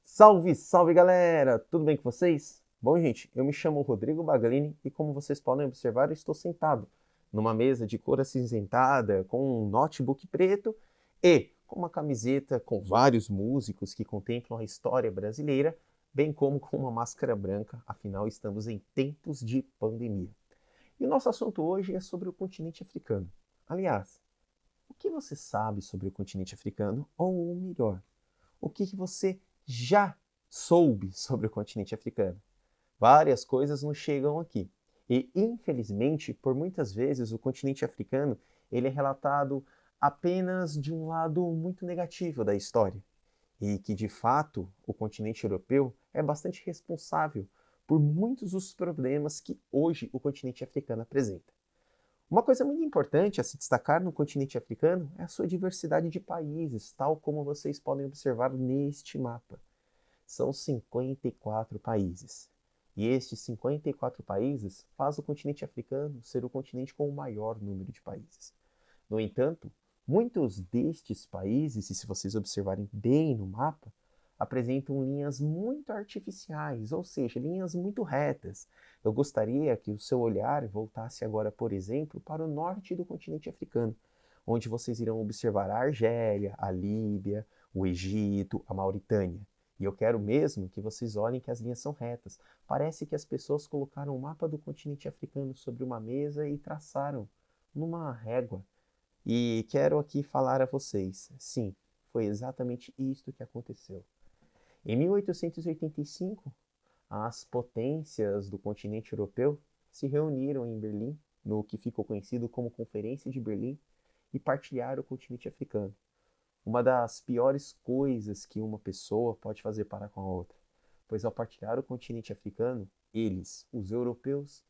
Salve, salve galera! Tudo bem com vocês? Bom, gente, eu me chamo Rodrigo Baglini e como vocês podem observar, eu estou sentado numa mesa de cor acinzentada com um notebook preto e com uma camiseta com vários músicos que contemplam a história brasileira, bem como com uma máscara branca, afinal estamos em tempos de pandemia. E o nosso assunto hoje é sobre o continente africano. Aliás, o que você sabe sobre o continente africano? Ou melhor, o que você já soube sobre o continente africano? Várias coisas nos chegam aqui. E, infelizmente, por muitas vezes, o continente africano ele é relatado apenas de um lado muito negativo da história. E que, de fato, o continente europeu é bastante responsável por muitos dos problemas que hoje o continente africano apresenta. Uma coisa muito importante a se destacar no continente africano é a sua diversidade de países, tal como vocês podem observar neste mapa. São 54 países. E estes 54 países faz o continente africano ser o continente com o maior número de países. No entanto, muitos destes países, e se vocês observarem bem no mapa, apresentam linhas muito artificiais, ou seja, linhas muito retas. Eu gostaria que o seu olhar voltasse agora, por exemplo, para o norte do continente africano, onde vocês irão observar a Argélia, a Líbia, o Egito, a Mauritânia. E eu quero mesmo que vocês olhem que as linhas são retas. Parece que as pessoas colocaram o mapa do continente africano sobre uma mesa e traçaram numa régua. E quero aqui falar a vocês, sim, foi exatamente isto que aconteceu. Em 1885, as potências do continente europeu se reuniram em Berlim, no que ficou conhecido como Conferência de Berlim, e partilharam o continente africano. Uma das piores coisas que uma pessoa pode fazer para com a outra, pois ao partilhar o continente africano, eles, os europeus,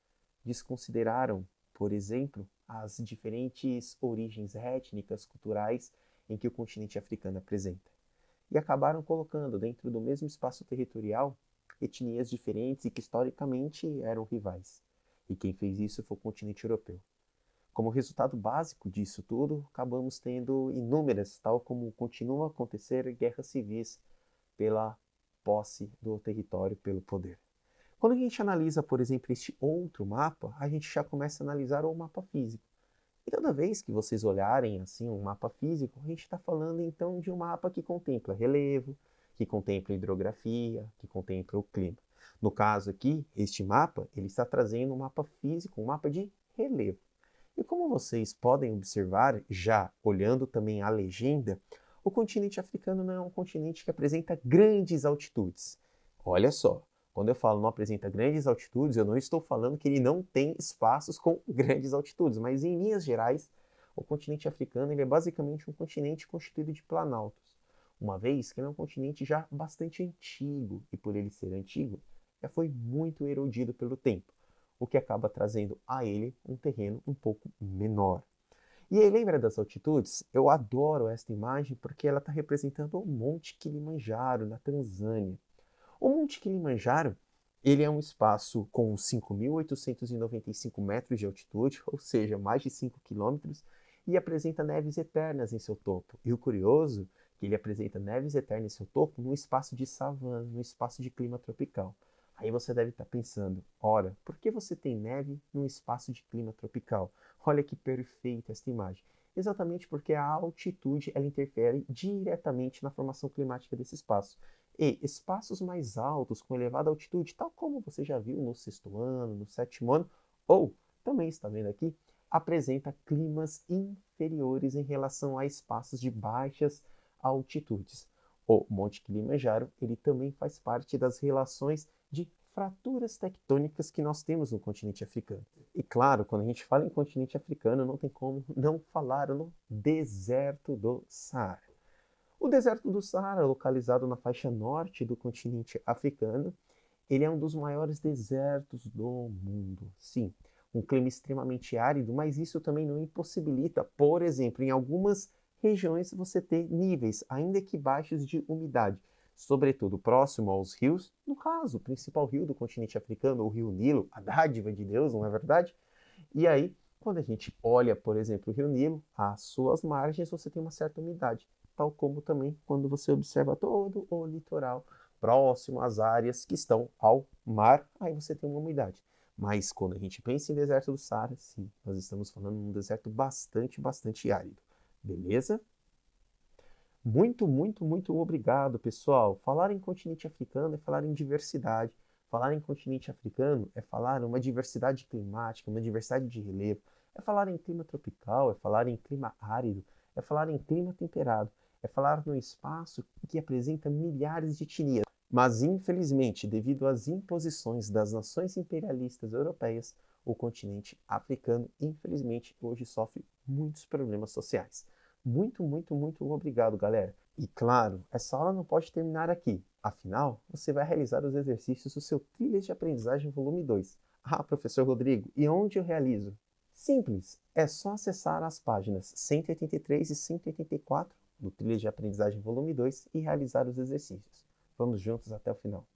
desconsideraram, por exemplo, as diferentes origens étnicas, culturais em que o continente africano apresenta. E acabaram colocando dentro do mesmo espaço territorial etnias diferentes e que historicamente eram rivais. E quem fez isso foi o continente europeu. Como resultado básico disso tudo, acabamos tendo inúmeras, tal como continuam a acontecer, guerras civis pela posse do território, pelo poder. Quando a gente analisa, por exemplo, este outro mapa, a gente já começa a analisar o mapa físico. E toda vez que vocês olharem assim um mapa físico, a gente está falando então de um mapa que contempla relevo, que contempla hidrografia, que contempla o clima. No caso aqui, este mapa, ele está trazendo um mapa físico, um mapa de relevo. E como vocês podem observar, já olhando também a legenda, o continente africano não é um continente que apresenta grandes altitudes. Olha só, quando eu falo não apresenta grandes altitudes, eu não estou falando que ele não tem espaços com grandes altitudes, mas em linhas gerais, o continente africano ele é basicamente um continente constituído de planaltos, uma vez que ele é um continente já bastante antigo, e por ele ser antigo, já foi muito erodido pelo tempo, o que acaba trazendo a ele um terreno um pouco menor. E aí, lembra das altitudes? Eu adoro esta imagem porque ela está representando o Monte Kilimanjaro, na Tanzânia. O Monte Kilimanjaro, ele é um espaço com 5.895 metros de altitude, ou seja, mais de 5 quilômetros, e apresenta neves eternas em seu topo. E o curioso é que ele apresenta neves eternas em seu topo num espaço de savana, num espaço de clima tropical. Aí você deve estar pensando, ora, por que você tem neve num espaço de clima tropical? Olha que perfeita esta imagem. Exatamente porque a altitude ela interfere diretamente na formação climática desse espaço. E espaços mais altos, com elevada altitude, tal como você já viu no sexto ano, no sétimo ano, ou também está vendo aqui, apresenta climas inferiores em relação a espaços de baixas altitudes. O Monte Kilimanjaro, ele também faz parte das relações de fraturas tectônicas que nós temos no continente africano. E claro, quando a gente fala em continente africano, não tem como não falar no deserto do Saara. O deserto do Saara, localizado na faixa norte do continente africano, ele é um dos maiores desertos do mundo. Sim, um clima extremamente árido, mas isso também não impossibilita, por exemplo, em algumas regiões você ter níveis, ainda que baixos, de umidade. sobretudo próximo aos rios, no caso, o principal rio do continente africano, o rio Nilo, a dádiva de Deus, não é verdade? E aí, quando a gente olha, por exemplo, o rio Nilo, às suas margens você tem uma certa umidade, tal como também quando você observa todo o litoral próximo às áreas que estão ao mar, aí você tem uma umidade. Mas quando a gente pensa em deserto do Saara, sim, nós estamos falando de um deserto bastante árido. Beleza? Muito obrigado, pessoal. Falar em continente africano é falar em diversidade. Falar em continente africano é falar em uma diversidade climática, uma diversidade de relevo. É falar em clima tropical, é falar em clima árido, é falar em clima temperado, é falar num espaço que apresenta milhares de etnias. Mas, infelizmente, devido às imposições das nações imperialistas europeias, o continente africano, infelizmente, hoje sofre muitos problemas sociais. Muito obrigado, galera. E claro, essa aula não pode terminar aqui. Afinal, você vai realizar os exercícios do seu Trilhas de Aprendizagem Volume 2. Ah, professor Rodrigo, e onde eu realizo? Simples, é só acessar as páginas 183 e 184 do Trilhas de Aprendizagem Volume 2 e realizar os exercícios. Vamos juntos até o final.